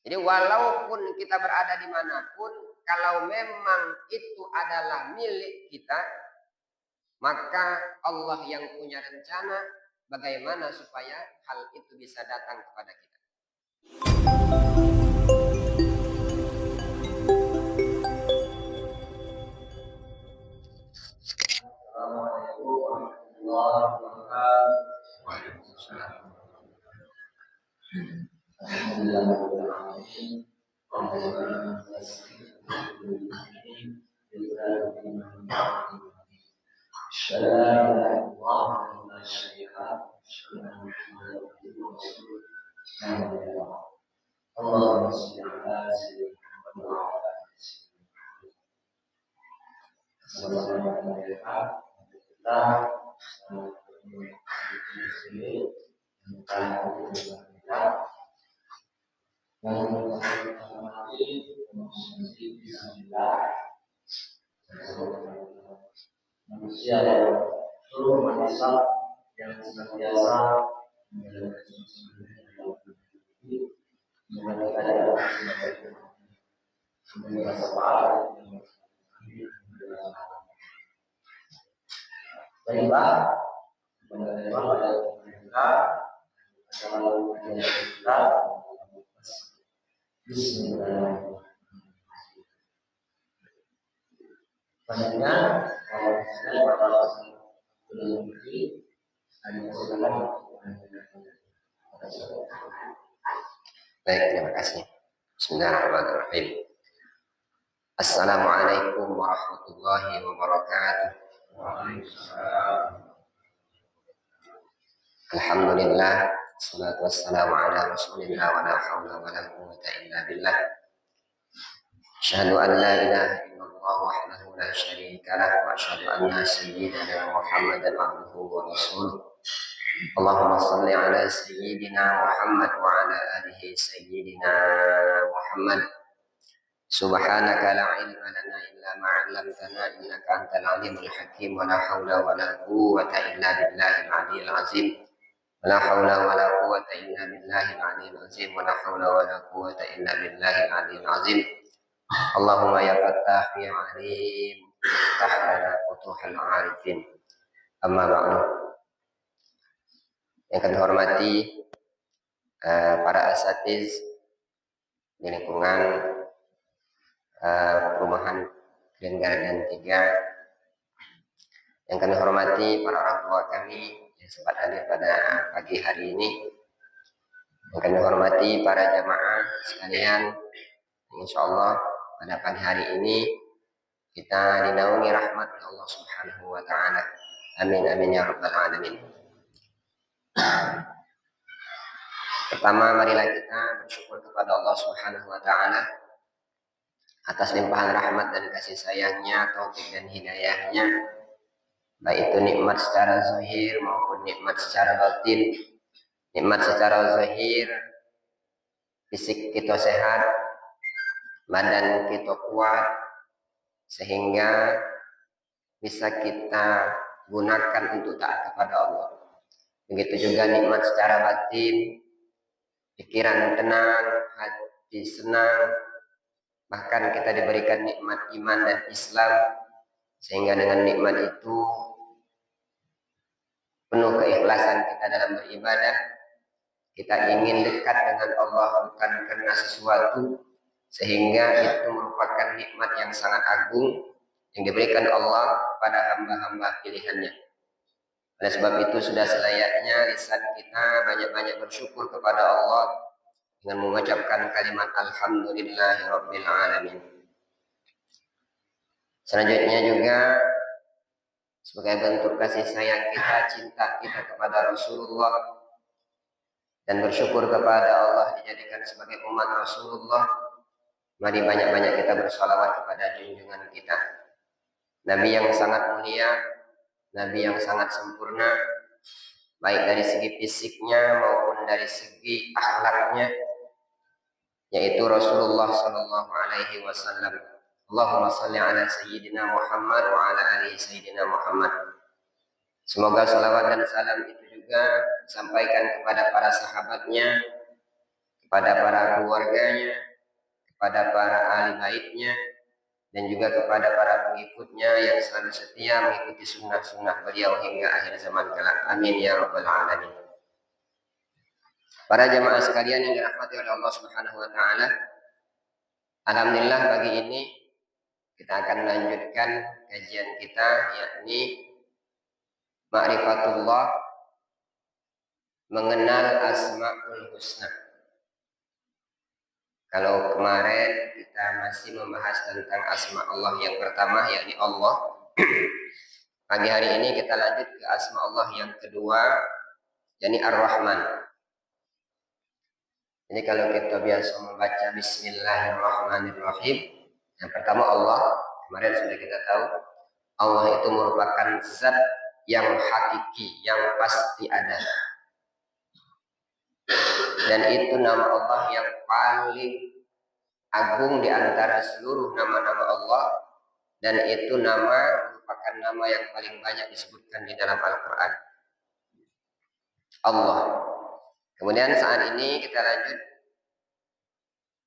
Jadi walaupun kita berada dimanapun, kalau memang itu adalah milik kita, maka Allah yang punya rencana bagaimana supaya hal itu bisa datang kepada kita. Assalamualaikum warahmatullahi wabarakatuh. Waalaikumsalam. Manusia seluruh manusia yang senantiasa Baik, terima kasih. Bismillahirrahmanirrahim. Assalamualaikum warahmatullahi wabarakatuh. Alhamdulillah, salatu wassalamu ala rasulillah wa la hawla wa la quwwata illa billah. Asyhadu an la ilaha illallah wahdahu la syarika lah wa asyhadu anna sayyidana Muhammadan abduhu wa rasuluh. Allahumma salli ala sayyidina Muhammad wa ala alihi sayyidina Muhammad. Subhanaka la ilma lana illa ma 'allamtana innaka antal alimul hakim wa la haula wa la quwwata illa billahil aliyyil azim. Wa la haula wa la quwwata illa billahil aliyyil azim wa la haula wa la quwwata illa billahil aliyyil azim. Allahumma ya Fattah ya Alim, iftah lana futuhal arifin. Amma ba'du. Yang kami hormati para asatiz di lingkungan perumahan Green Garden 3. Yang kami hormati para orang tua kami yang sempat hadir pada pagi hari ini. Yang kami hormati para jamaah sekalian. Insya Allah pada pagi hari ini kita dinaungi rahmat Allah Subhanahu wa Ta'ala. Amin amin ya rabbal alamin. Pertama, marilah kita bersyukur kepada Allah Subhanahu wa Ta'ala atas limpahan rahmat dan kasih sayangnya, taufik dan hidayahnya, baik itu nikmat secara zahir maupun nikmat secara batin. Nikmat secara zahir, fisik kita sehat, badan kita kuat, sehingga bisa kita gunakan untuk taat kepada Allah. Begitu juga nikmat secara batin, pikiran tenang, hati senang, bahkan kita diberikan nikmat iman dan Islam, sehingga dengan nikmat itu penuh keikhlasan kita dalam beribadah. Kita ingin dekat dengan Allah bukan karena sesuatu, sehingga itu merupakan nikmat yang sangat agung yang diberikan Allah kepada hamba-hamba pilihannya. Oleh sebab itu sudah selayaknya lisan kita banyak-banyak bersyukur kepada Allah dengan mengucapkan kalimat Alhamdulillahirabbil alamin. Selanjutnya juga sebagai bentuk kasih sayang kita, cinta kita kepada Rasulullah, dan bersyukur kepada Allah dijadikan sebagai umat Rasulullah, mari banyak-banyak kita bersalawat kepada junjungan kita, Nabi yang sangat mulia, Nabi yang sangat sempurna, baik dari segi fisiknya maupun dari segi akhlaknya, yaitu Rasulullah Sallallahu Alaihi Wasallam. Allahumma salli ala Sayyidina Muhammad wa ala alihi Sayyidina Muhammad. Semoga salawat dan salam itu juga disampaikan kepada para sahabatnya, kepada para keluarganya, kepada para ahli baitnya, dan juga kepada para pengikutnya yang selalu setia mengikuti sunnah-sunnah beliau hingga akhir zaman kelak. Amin ya rabbal alamin. Para jamaah sekalian yang dirahmati oleh Allah Subhanahu wa taala, alhamdulillah pagi ini kita akan melanjutkan kajian kita, yakni Ma'rifatullah, mengenal Asmaul Husna. Kalau kemarin kita masih membahas tentang asma Allah yang pertama, yakni Allah. Pagi hari ini kita lanjut ke asma Allah yang kedua, yakni Ar-Rahman. Jadi kalau kita biasa membaca Bismillahirrahmanirrahim, yang pertama Allah, kemarin sudah kita tahu, Allah itu merupakan zat yang hakiki, yang pasti ada. Dan itu nama Allah yang paling agung di antara seluruh nama-nama Allah, dan itu merupakan nama yang paling banyak disebutkan di dalam Al-Quran. Allah. Kemudian saat ini kita lanjut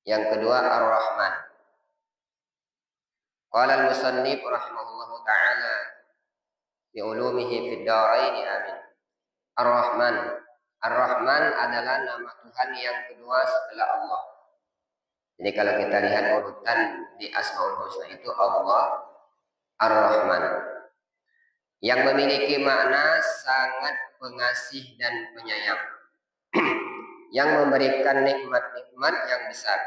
yang kedua, Ar-Rahman. Qala al-musannif rahimahullahu ta'ala bi ulumihi fid dharain, amin. Ar-Rahman. Ar-Rahman adalah nama Tuhan yang kedua setelah Allah. Jadi kalau kita lihat urutan di Asmaul Husna itu Allah Ar-Rahman, yang memiliki makna sangat pengasih dan penyayang, yang memberikan nikmat-nikmat yang besar.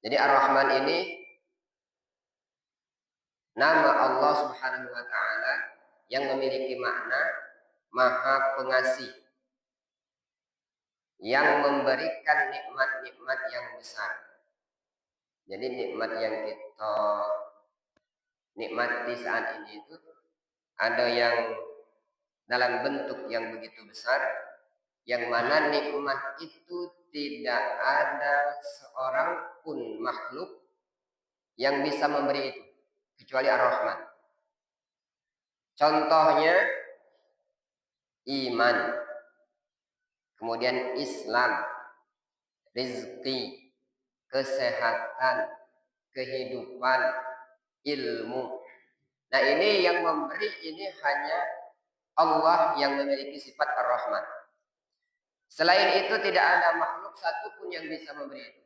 Jadi Ar-Rahman ini nama Allah Subhanahu wa taala yang memiliki makna Maha Pengasih, yang memberikan nikmat-nikmat yang besar. Jadi nikmat yang kita nikmati saat ini itu ada yang dalam bentuk yang begitu besar, yang mana nikmat itu tidak ada seorang pun makhluk yang bisa memberi itu kecuali Ar-Rahman. Contohnya iman, kemudian Islam, rizki, kesehatan, kehidupan, ilmu. Nah ini yang memberi ini hanya Allah yang memiliki sifat Ar-Rahman. Selain itu tidak ada makhluk satupun yang bisa memberi itu.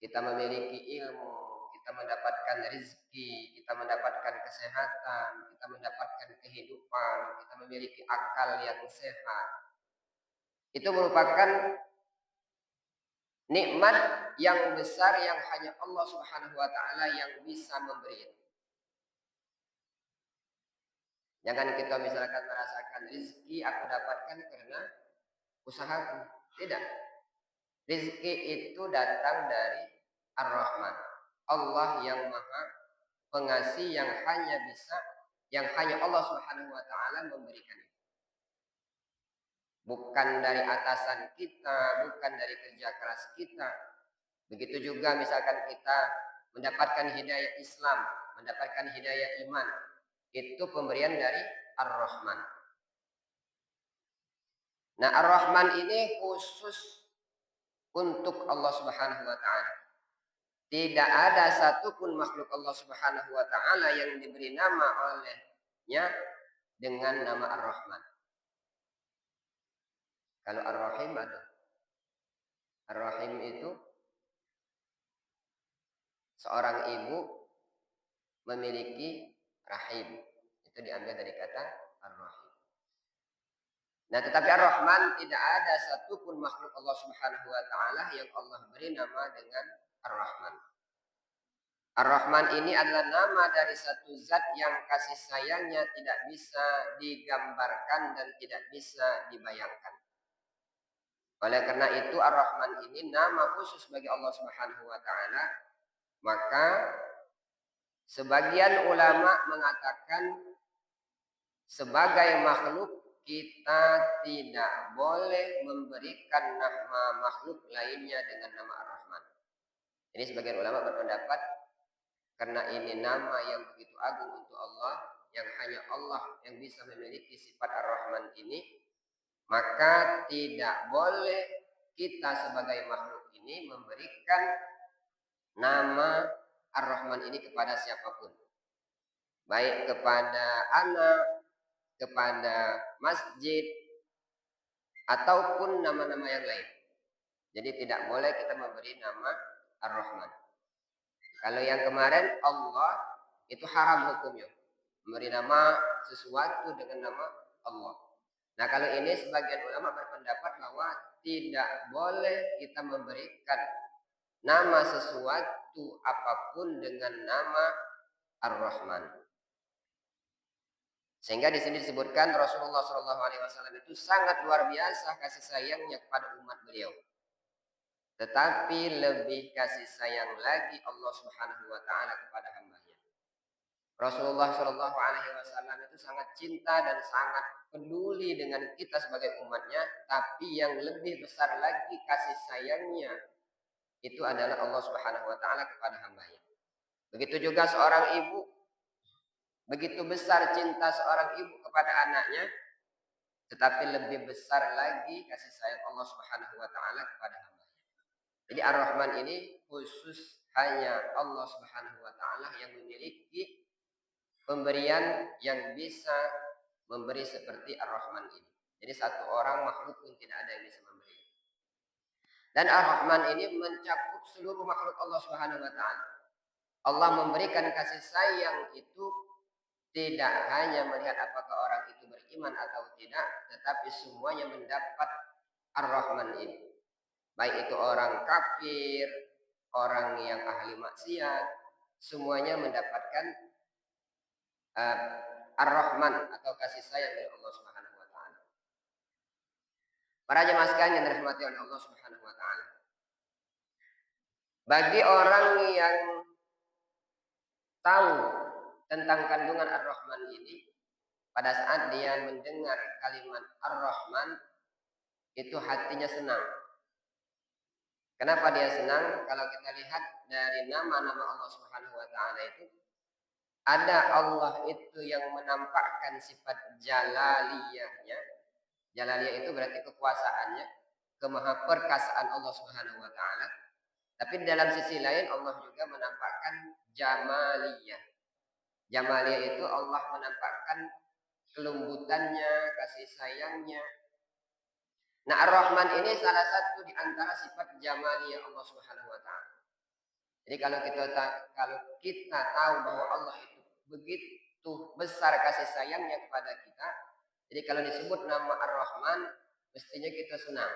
Kita memiliki ilmu, kita mendapatkan rezeki, kita mendapatkan kesehatan, kita mendapatkan kehidupan, kita memiliki akal yang sehat. Itu merupakan nikmat yang besar yang hanya Allah Subhanahu wa taala yang bisa memberi itu. Jangan kita misalkan merasakan rezeki aku dapatkan karena usahaku. Tidak. Rezeki itu datang dari Ar-Rahman. Allah yang Maha Pengasih, yang hanya Allah Subhanahu wa taala memberikan itu. Bukan dari atasan kita, bukan dari kerja keras kita. Begitu juga misalkan kita mendapatkan hidayah Islam, mendapatkan hidayah iman, itu pemberian dari Ar-Rahman. Nah, Ar-Rahman ini khusus untuk Allah Subhanahu wa taala. Tidak ada satupun makhluk Allah Subhanahu wa taala yang diberi nama olehnya dengan nama Ar-Rahman. Kalau Ar-Rahim ada. Ar-Rahim itu seorang ibu memiliki rahim. Itu diambil dari kata Ar-Rahim. Nah, tetapi Ar-Rahman tidak ada satupun makhluk Allah Subhanahu wa taala yang Allah beri nama dengan Ar-Rahman. Ar-Rahman ini adalah nama dari satu zat yang kasih sayangnya tidak bisa digambarkan dan tidak bisa dibayangkan. Oleh karena itu Ar-Rahman ini nama khusus bagi Allah Subhanahu wa taala. Maka sebagian ulama mengatakan sebagai makhluk kita tidak boleh memberikan nama makhluk lainnya dengan nama Ar-Rahman. Ini sebagian ulama berpendapat karena ini nama yang begitu agung untuk Allah, yang hanya Allah yang bisa memiliki sifat Ar-Rahman ini, maka tidak boleh kita sebagai makhluk ini memberikan nama Ar-Rahman ini kepada siapapun. Baik kepada anak, kepada masjid, ataupun nama-nama yang lain. Jadi tidak boleh kita memberi nama Ar-Rahman. Kalau yang kemarin Allah itu haram hukumnya. Memberi nama sesuatu dengan nama Allah. Nah kalau ini sebagian ulama berpendapat bahwa tidak boleh kita memberikan nama sesuatu apapun dengan nama Ar-Rahman. Sehingga di sini disebutkan Rasulullah SAW itu sangat luar biasa kasih sayangnya kepada umat beliau. Tetapi lebih kasih sayang lagi Allah Subhanahu wa taala kepada hamba-Nya. Rasulullah SAW itu sangat cinta dan sangat peduli dengan kita sebagai umatnya, tapi yang lebih besar lagi kasih sayangnya itu adalah Allah Subhanahu wa taala kepada hamba-Nya. Begitu juga seorang ibu, begitu besar cinta seorang ibu kepada anaknya, tetapi lebih besar lagi kasih sayang Allah Subhanahu wa taala kepada hamba-Nya. Jadi Ar-Rahman ini khusus hanya Allah Subhanahu wa taala yang memiliki pemberian yang bisa memberi seperti Ar-Rahman ini. Jadi satu orang makhluk pun tidak ada yang bisa memberi. Dan Ar-Rahman ini mencakup seluruh makhluk Allah Subhanahu wa taala. Allah memberikan kasih sayang itu tidak hanya melihat apakah orang itu beriman atau tidak, tetapi semuanya mendapat Ar-Rahman ini. Baik itu orang kafir, orang yang ahli maksiat, semuanya mendapatkan Ar-Rahman atau kasih sayang dari Allah Subhanahu wa taala. Para jemaah sekalian yang dirahmati oleh Allah Subhanahu wa taala. Bagi orang yang tahu tentang kandungan Ar-Rahman ini, pada saat dia mendengar kalimat Ar-Rahman, itu hatinya senang. Kenapa dia senang? Kalau kita lihat dari nama-nama Allah Subhanahu wa taala itu, ada Allah itu yang menampakkan sifat jalaliyahnya. Jalaliyah itu berarti kekuasaannya, kemahaperkasaan Allah Subhanahu wa taala. Tapi dalam sisi lain Allah juga menampakkan jamaliyah. Jamaliyah itu Allah menampakkan kelembutannya, kasih sayangnya. Nah, Ar-Rahman ini salah satu di antara sifat jamaliyah Allah Subhanahu wa taala. Jadi kalau kita tahu bahwa Allah itu begitu besar kasih sayangnya kepada kita, jadi kalau disebut nama Ar-Rahman, mestinya kita senang.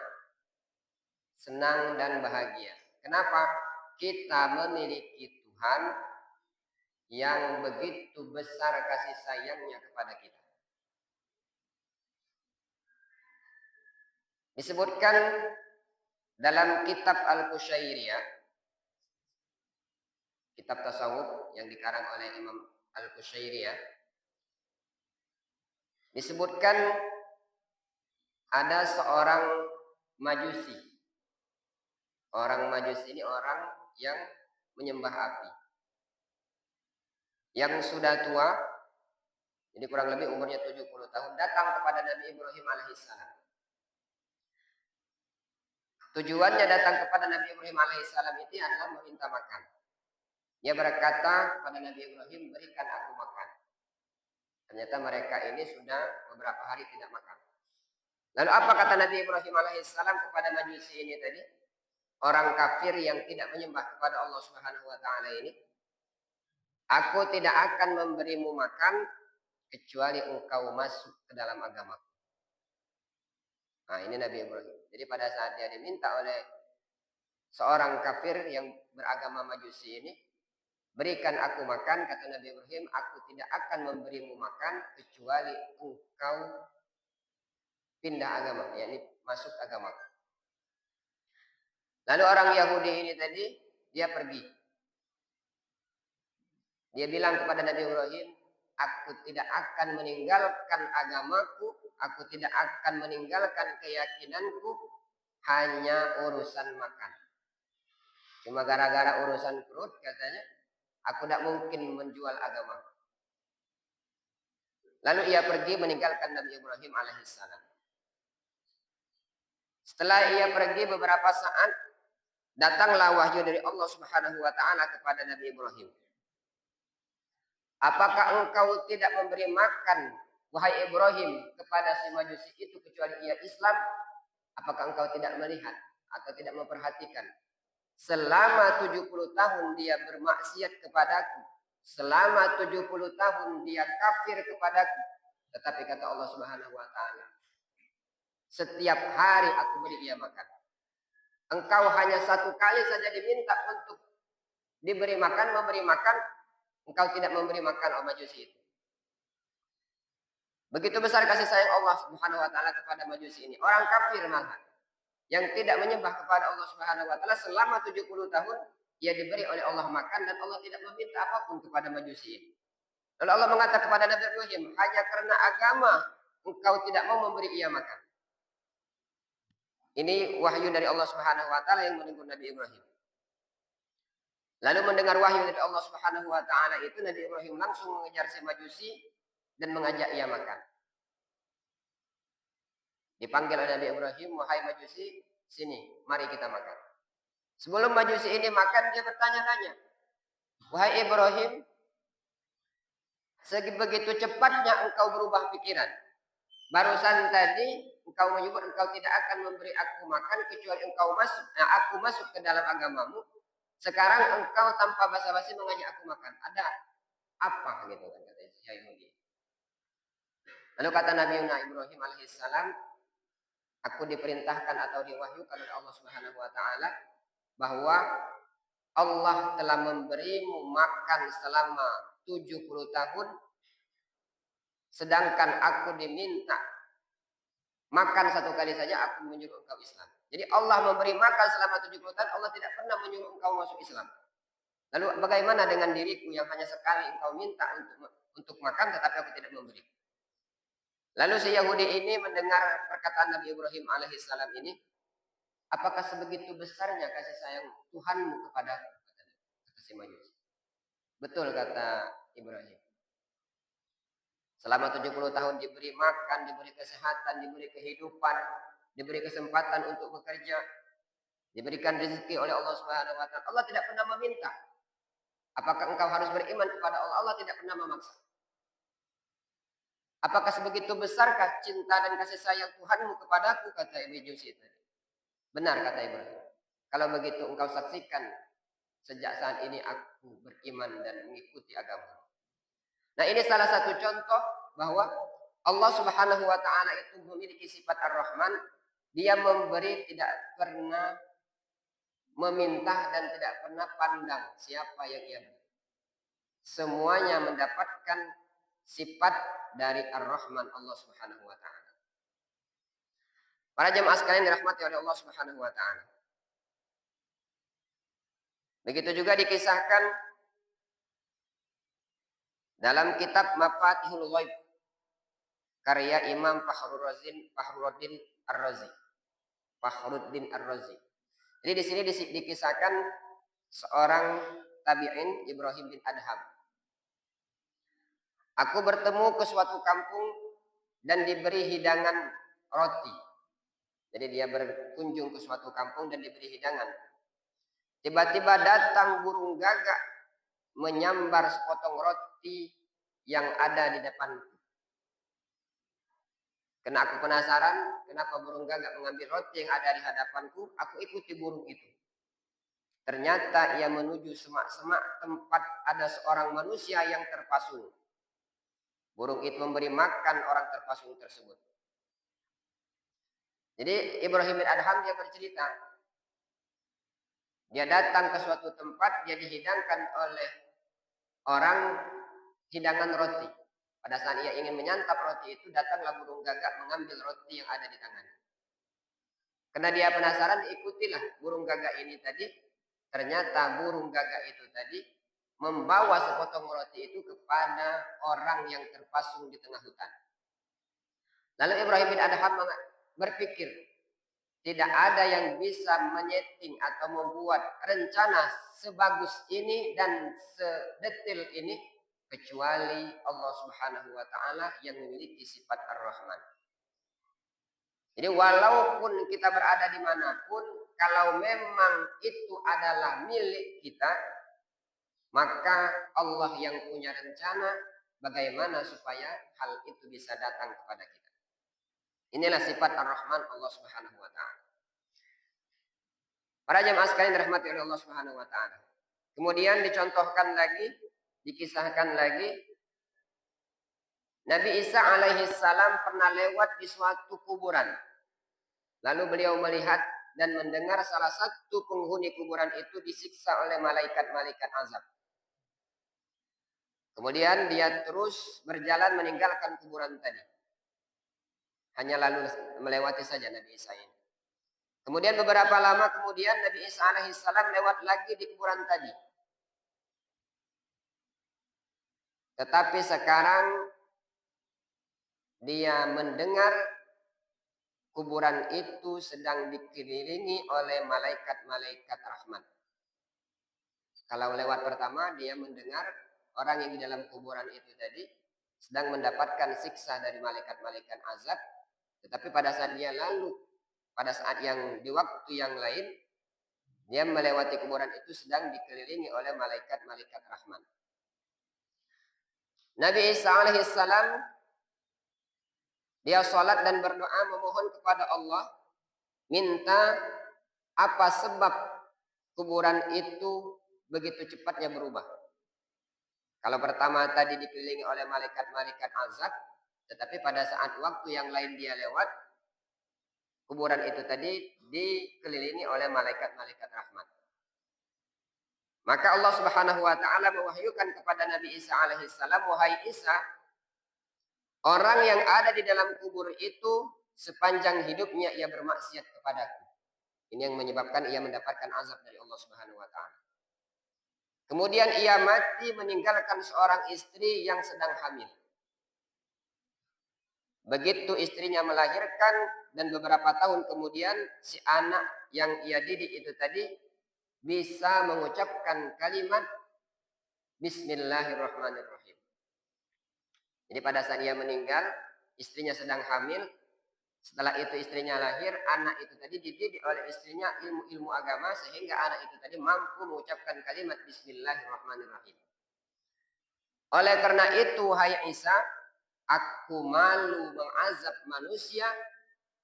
Senang dan bahagia. Kenapa? Kita memiliki Tuhan yang begitu besar kasih sayangnya kepada kita. Disebutkan dalam kitab Al-Qushairiyah, kitab tasawuf yang dikarang oleh Imam Al-Qushairiyah, disebutkan ada seorang majusi. Orang majusi ini orang yang menyembah api. Yang sudah tua, jadi kurang lebih umurnya 70 tahun, datang kepada Nabi Ibrahim alaihissalam. Tujuannya datang kepada Nabi Ibrahim alaihissalam itu adalah meminta makan. Dia berkata kepada Nabi Ibrahim, berikan aku makan. Ternyata mereka ini sudah beberapa hari tidak makan. Lalu apa kata Nabi Ibrahim alaihissalam kepada majusi ini tadi? Orang kafir yang tidak menyembah kepada Allah Subhanahu wa taala ini, aku tidak akan memberimu makan kecuali engkau masuk ke dalam agamaku. Nah, ini Nabi Ibrahim. Jadi pada saat dia diminta oleh seorang kafir yang beragama Majusi ini, berikan aku makan, kata Nabi Ibrahim, aku tidak akan memberimu makan kecuali engkau pindah agama, yakni masuk agamaku. Lalu orang Yahudi ini tadi, dia pergi. Dia bilang kepada Nabi Ibrahim, aku tidak akan meninggalkan agamaku, aku tidak akan meninggalkan keyakinanku, hanya urusan makan. Cuma gara-gara urusan perut katanya, aku tidak mungkin menjual agama. Lalu ia pergi meninggalkan Nabi Ibrahim alaihissalam. Setelah ia pergi beberapa saat, datanglah wahyu dari Allah Subhanahu wa taala kepada Nabi Ibrahim. Apakah engkau tidak memberi makan, wahai Ibrahim, kepada si Majusi itu kecuali ia Islam? Apakah engkau tidak melihat atau tidak memperhatikan? Selama 70 tahun dia bermaksiat kepadaku. Selama 70 tahun dia kafir kepadaku. Tetapi kata Allah Subhanahu wa taala, setiap hari aku beri ia makan. Engkau hanya satu kali saja diminta untuk diberi makan, memberi makan, engkau tidak memberi makan orang Majusi itu. Begitu besar kasih sayang Allah Subhanahu wa taala kepada Majusi ini. Orang kafir malah yang tidak menyembah kepada Allah Subhanahu wa taala selama 70 tahun, ia diberi oleh Allah makan dan Allah tidak meminta apapun kepada Majusi ini. Lalu Allah mengatakan kepada Nabi Ibrahim, hanya karena agama engkau tidak mau memberi ia makan. Ini wahyu dari Allah Subhanahu wa taala yang menegur Nabi Ibrahim. Lalu mendengar wahyu dari Allah Subhanahu wa taala itu, Nabi Ibrahim langsung mengejar si Majusi dan mengajak ia makan. Dipanggil oleh Nabi Ibrahim, wahai Majusi, sini, mari kita makan. Sebelum Majusi ini makan, dia bertanya-tanya, wahai Ibrahim, sebegitu cepatnya engkau berubah pikiran. Barusan tadi engkau menyebut engkau tidak akan memberi aku makan kecuali aku masuk ke dalam agamamu. Sekarang engkau tanpa basa-basi mengajak aku makan. Ada apa gitu kan kata Yahudi. Lalu kata Nabi Ibrahim alaihissalam, aku diperintahkan atau diwahyukan oleh Allah Subhanahu wa taala bahwa Allah telah memberimu makan selama 70 tahun, sedangkan aku diminta makan satu kali saja, aku menyuruh engkau Islam. Jadi Allah memberi makan selama 70 tahun, Allah tidak pernah menyuruh engkau masuk Islam. Lalu bagaimana dengan diriku yang hanya sekali engkau minta untuk makan, tetapi aku tidak memberi. Lalu si Yahudi ini mendengar perkataan Nabi Ibrahim alaihissalam ini, apakah sebegitu besarnya kasih sayang Tuhanmu kepada si Majusi? Betul kata Ibrahim. Selama 70 tahun diberi makan, diberi kesehatan, diberi kehidupan, diberi kesempatan untuk bekerja, diberikan rezeki oleh Allah Subhanahu wa taala. Allah tidak pernah meminta. Apakah engkau harus beriman kepada Allah? Allah tidak pernah memaksa. Apakah sebegitu besarkah cinta dan kasih sayang Tuhanmu kepadaku, kata Majusi tadi. Benar kata Ibrahim. Kalau begitu engkau saksikan sejak saat ini aku beriman dan mengikuti agama. Nah, ini salah satu contoh bahwa Allah Subhanahu wa taala itu memiliki sifat Ar-Rahman. Dia memberi, tidak pernah meminta dan tidak pernah pandang siapa yang ia beri. Semuanya mendapatkan sifat dari Ar-Rahman Allah Subhanahu wa taala. Para jemaah sekalian dirahmati oleh Allah Subhanahu wa taala. Begitu juga dikisahkan dalam kitab Mafatihul Ghaib karya Imam Fakhruddin Ar-Razi. Jadi di sini dikisahkan seorang tabi'in, Ibrahim bin Adham. Aku bertemu ke suatu kampung dan diberi hidangan roti. Jadi dia berkunjung ke suatu kampung dan diberi hidangan. Tiba-tiba datang burung gagak menyambar sepotong roti yang ada di depanku. Karena aku penasaran kenapa burung gagak mengambil roti yang ada di hadapanku, aku ikuti burung itu. Ternyata ia menuju semak-semak tempat ada seorang manusia yang terpasung. Burung itu memberi makan orang terpasung tersebut. Jadi Ibrahim bin Adham dia bercerita, dia datang ke suatu tempat, dia dihidangkan oleh orang hidangan roti. Pada saat ia ingin menyantap roti itu, datanglah burung gagak mengambil roti yang ada di tangannya. Karena dia penasaran, ikutilah burung gagak ini tadi. Ternyata burung gagak itu tadi membawa sepotong roti itu kepada orang yang terpasung di tengah hutan. Lalu Ibrahim bin Adham berpikir, tidak ada yang bisa menyeting atau membuat rencana sebagus ini dan sedetil ini kecuali Allah Subhanahu wa taala yang memiliki sifat Ar-Rahman. Jadi walaupun kita berada dimanapun, kalau memang itu adalah milik kita, maka Allah yang punya rencana bagaimana supaya hal itu bisa datang kepada kita. Inilah sifat Ar-Rahman Allah Subhanahu wa taala. Para jemaah sekalian dirahmati oleh Allah Subhanahu wa taala. Kemudian dicontohkan lagi, dikisahkan lagi, Nabi Isa alaihi salam pernah lewat di suatu kuburan. Lalu beliau melihat dan mendengar salah satu penghuni kuburan itu disiksa oleh malaikat-malaikat azab. Kemudian dia terus berjalan meninggalkan kuburan tadi. Hanya lalu melewati saja Nabi Isa ini. Kemudian beberapa lama kemudian Nabi Isa alaihissalam lewat lagi di kuburan tadi. Tetapi sekarang dia mendengar kuburan itu sedang dikelilingi oleh malaikat-malaikat rahmat. Kalau lewat pertama dia mendengar orang yang di dalam kuburan itu tadi sedang mendapatkan siksa dari malaikat-malaikat azab. Tetapi pada saat dia lalu, pada saat yang di waktu yang lain, dia melewati kuburan itu sedang dikelilingi oleh malaikat-malaikat rahman. Nabi Isa alaihissalam dia sholat dan berdoa memohon kepada Allah, minta apa sebab kuburan itu begitu cepatnya berubah. Kalau pertama tadi dikelilingi oleh malaikat-malaikat azab, tetapi pada saat waktu yang lain dia lewat, kuburan itu tadi dikelilingi oleh malaikat-malaikat rahmat. Maka Allah Subhanahu wa taala mewahyukan kepada Nabi Isa alaihissalam, wahai Isa, orang yang ada di dalam kubur itu sepanjang hidupnya ia bermaksiat kepadaku. Ini yang menyebabkan ia mendapatkan azab dari Allah Subhanahu wa taala. Kemudian ia mati meninggalkan seorang istri yang sedang hamil. Begitu istrinya melahirkan dan beberapa tahun kemudian si anak yang ia didik itu tadi bisa mengucapkan kalimat Bismillahirrahmanirrahim. Jadi pada saat dia meninggal, istrinya sedang hamil. Setelah itu istrinya lahir, anak itu tadi dididik oleh istrinya ilmu-ilmu agama sehingga anak itu tadi mampu mengucapkan kalimat Bismillahirrahmanirrahim. Oleh karena itu, hai Isa, aku malu mengazab manusia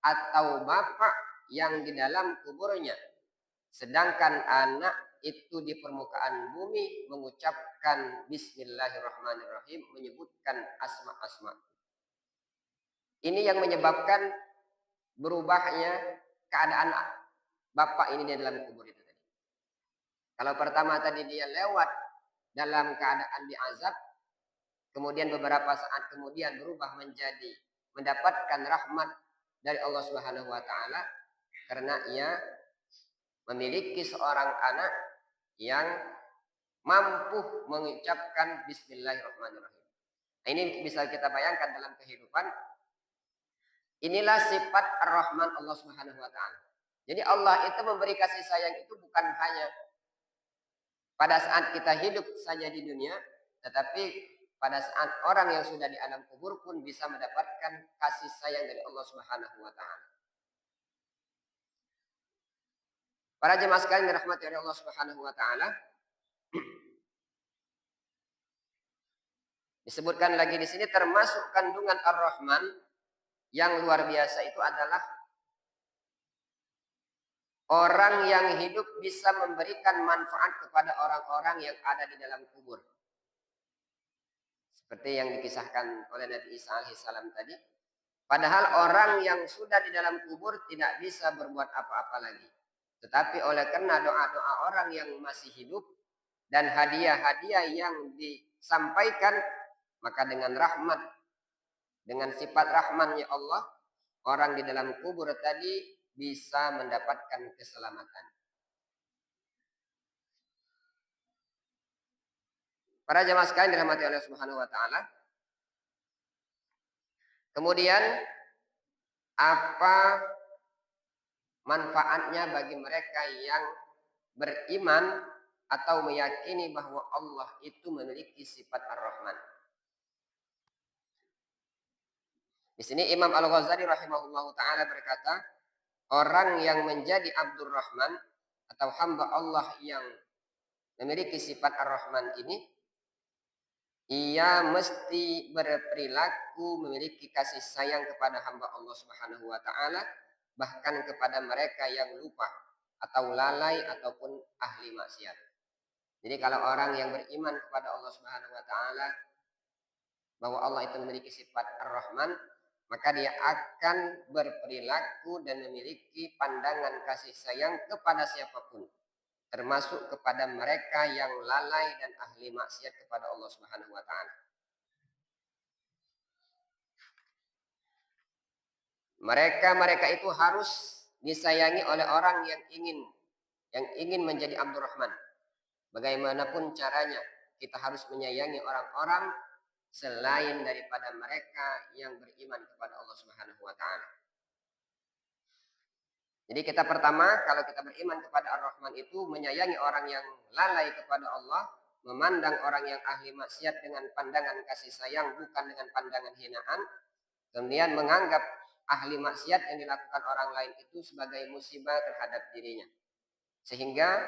atau bapak yang di dalam kuburnya. Sedangkan anak itu di permukaan bumi mengucapkan Bismillahirrahmanirrahim, menyebutkan asma-asma. Ini yang menyebabkan berubahnya keadaan bapak ini di dalam kubur itu tadi. Kalau pertama tadi dia lewat dalam keadaan diazab, kemudian beberapa saat kemudian berubah menjadi mendapatkan rahmat dari Allah Subhanahu wa taala karena ia memiliki seorang anak yang mampu mengucapkan Bismillahirrahmanirrahim. Nah, ini bisa kita bayangkan dalam kehidupan. Inilah sifat Ar-Rahman Allah Subhanahu wa taala. Jadi Allah itu memberi kasih sayang itu bukan hanya pada saat kita hidup saja di dunia, tetapi pada saat orang yang sudah di alam kubur pun bisa mendapatkan kasih sayang dari Allah Subhanahu wa taala. Para jemaah sekalian dirahmati oleh Allah Subhanahu wa taala. Disebutkan lagi di sini termasuk kandungan Ar-Rahman yang luar biasa itu adalah orang yang hidup bisa memberikan manfaat kepada orang-orang yang ada di dalam kubur. Seperti yang dikisahkan oleh Nabi Isa alaihissalam tadi. Padahal orang yang sudah di dalam kubur tidak bisa berbuat apa-apa lagi. Tetapi oleh karena doa-doa orang yang masih hidup dan hadiah-hadiah yang disampaikan, maka dengan rahmat, dengan sifat rahmannya Allah, orang di dalam kubur tadi bisa mendapatkan keselamatan. Para jemaah sekalian dirahmati oleh Subhanahu wa taala. Kemudian apa manfaatnya bagi mereka yang beriman atau meyakini bahwa Allah itu memiliki sifat Ar-Rahman? Di sini Imam Al-Ghazali rahimahullahu taala berkata, orang yang menjadi Abdurrahman atau hamba Allah yang memiliki sifat Ar-Rahman ini, ia mesti berperilaku memiliki kasih sayang kepada hamba Allah Subhanahu wa taala, bahkan kepada mereka yang lupa atau lalai ataupun ahli maksiat. Jadi kalau orang yang beriman kepada Allah Subhanahu wa taala bahwa Allah itu memiliki sifat Ar-Rahman, maka dia akan berperilaku dan memiliki pandangan kasih sayang kepada siapapun, termasuk kepada mereka yang lalai dan ahli maksiat kepada Allah Subhanahu wa taala. Mereka itu harus disayangi oleh orang yang ingin menjadi Abdurrahman. Bagaimanapun caranya, kita harus menyayangi orang-orang selain daripada mereka yang beriman kepada Allah Subhanahu wa taala. Jadi kita pertama, kalau kita beriman kepada Ar-Rahman itu menyayangi orang yang lalai kepada Allah, memandang orang yang ahli maksiat dengan pandangan kasih sayang, bukan dengan pandangan hinaan, kemudian menganggap ahli maksiat yang dilakukan orang lain itu sebagai musibah terhadap dirinya. Sehingga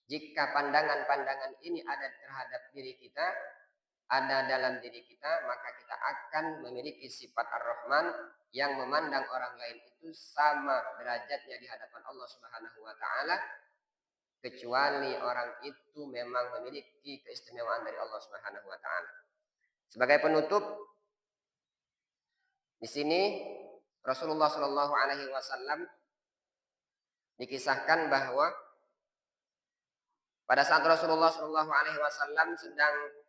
jika pandangan-pandangan ini ada terhadap diri kita, ada dalam diri kita, maka kita akan memiliki sifat Ar-Rahman yang memandang orang lain itu sama derajatnya di hadapan Allah Subhanahu wa taala, kecuali orang itu memang memiliki keistimewaan dari Allah Subhanahu wa taala. Sebagai penutup, di sini Rasulullah Shallallahu alaihi wasallam dikisahkan bahwa pada saat Rasulullah Shallallahu alaihi wasallam sedang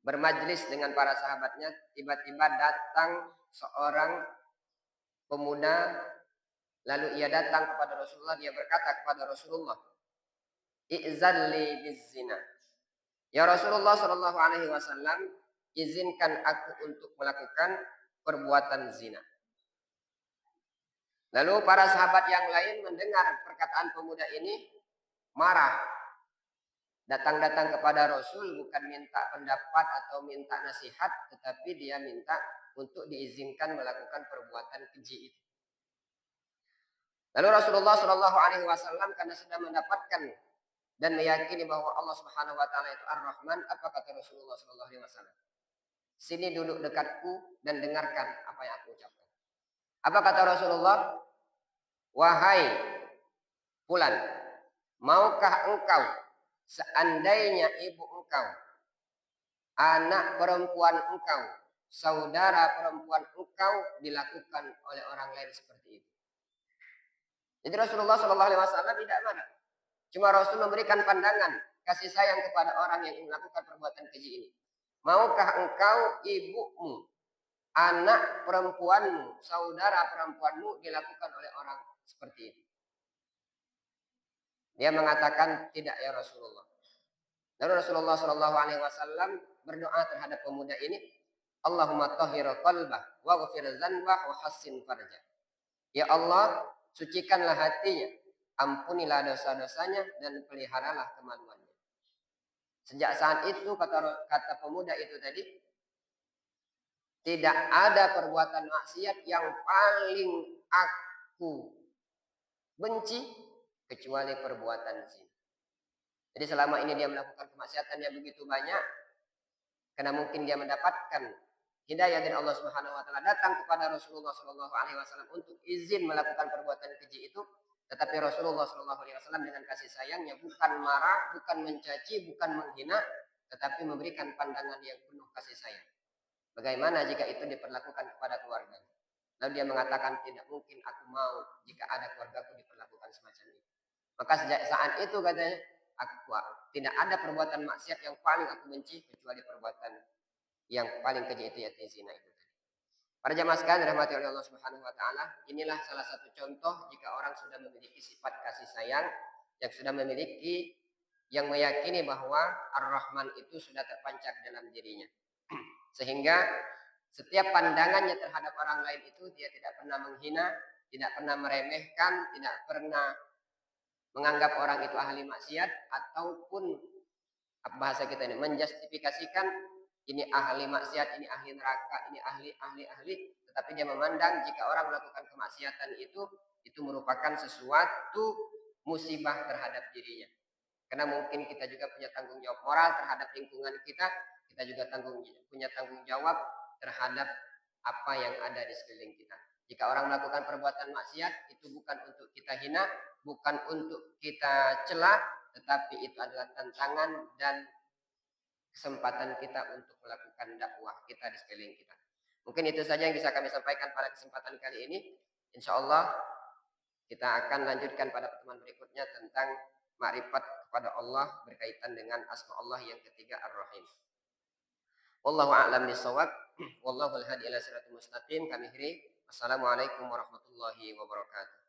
bermajlis dengan para sahabatnya, tiba-tiba datang seorang pemuda, lalu ia datang kepada Rasulullah, dia berkata kepada Rasulullah, "I'zalli bizzina." Ya Rasulullah Shallallahu alaihi wasallam, izinkan aku untuk melakukan perbuatan zina. Lalu para sahabat yang lain mendengar perkataan pemuda ini marah. Datang-datang kepada Rasul bukan minta pendapat atau minta nasihat, tetapi dia minta untuk diizinkan melakukan perbuatan keji itu. Lalu Rasulullah Shallallahu alaihi wasallam karena sudah mendapatkan dan meyakini bahwa Allah Subhanahu wa taala itu Ar-Rahman, apa kata Rasulullah Shallallahu alaihi wasallam? Sini duduk dekatku dan dengarkan apa yang aku ucapkan. Apa kata Rasulullah? Wahai fulan, maukah engkau seandainya ibu engkau, anak perempuan engkau, saudara perempuan engkau dilakukan oleh orang lain seperti itu? Jadi Rasulullah Shallallahu alaihi wasallam tidak marah. Cuma Rasul memberikan pandangan kasih sayang kepada orang yang melakukan perbuatan keji ini. Maukah engkau, ibumu, anak perempuanmu, saudara perempuanmu dilakukan oleh orang seperti itu? Dia mengatakan tidak ya Rasulullah. Lalu Rasulullah Shallallahu alaihi wasallam berdoa terhadap pemuda ini, Allahumma tahhir qalbah waghfir dzanbah wa hassin farjah. Ya Allah, sucikanlah hatinya, ampunilah dosa-dosanya dan peliharalah kemaluannya. Sejak saat itu kata pemuda itu tadi, tidak ada perbuatan maksiat yang paling aku benci kecuali perbuatan zina. Jadi selama ini dia melakukan kemaksiatan yang begitu banyak, karena mungkin dia mendapatkan hidayah dari Allah Subhanahu wa taala, datang kepada Rasulullah Shallallahu alaihi wasallam untuk izin melakukan perbuatan keji itu, tetapi Rasulullah Shallallahu alaihi wasallam dengan kasih sayangnya bukan marah, bukan mencaci, bukan menghina, tetapi memberikan pandangan yang penuh kasih sayang. Bagaimana jika itu diperlakukan kepada keluarga? Lalu dia mengatakan, tidak mungkin aku mau jika ada keluargaku diperlakukan semacam ini. Maka sejak saat itu katanya, tidak ada perbuatan maksiat yang paling aku benci kecuali perbuatan yang paling keji itu, yaitu zina itu. Para jamaah sekalian dirahmati oleh Allah Subhanahu wa taala, inilah salah satu contoh jika orang sudah memiliki sifat kasih sayang, yang sudah memiliki, yang meyakini bahwa Ar-Rahman itu sudah terpancar dalam dirinya. Sehingga setiap pandangannya terhadap orang lain itu dia tidak pernah menghina, tidak pernah meremehkan, tidak pernah menganggap orang itu ahli maksiat, ataupun bahasa kita ini menjustifikasikan ini ahli maksiat, ini ahli neraka, ini ahli, tetapi dia memandang jika orang melakukan kemaksiatan itu merupakan sesuatu musibah terhadap dirinya. Karena mungkin kita juga punya tanggung jawab moral terhadap lingkungan kita juga punya tanggung jawab terhadap apa yang ada di sekeliling kita. Jika orang melakukan perbuatan maksiat, itu bukan untuk kita hina, bukan untuk kita cela, tetapi itu adalah tantangan dan kesempatan kita untuk melakukan dakwah kita di sekeliling kita. Mungkin itu saja yang bisa kami sampaikan pada kesempatan kali ini. Insya Allah kita akan lanjutkan pada pertemuan berikutnya tentang makrifat kepada Allah berkaitan dengan asma Allah yang ketiga Ar-Rahim. Wallahu a'lam bishawab. Wallahu al-hadi ila siratal mustaqim. Kami akhiri. Assalamualaikum warahmatullahi wabarakatuh.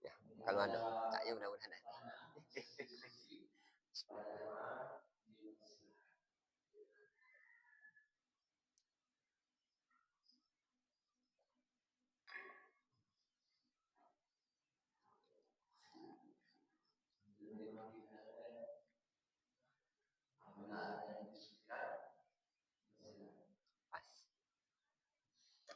Ya, kalau ada, saya mudah-mudahan ada. Pas. Ya.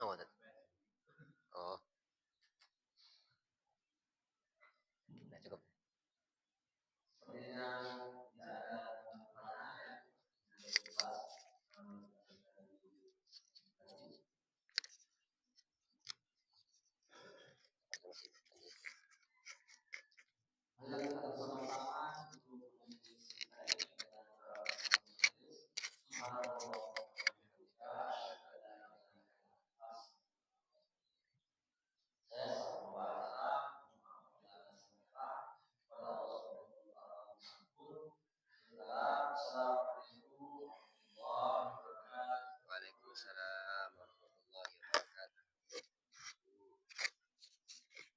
Oh,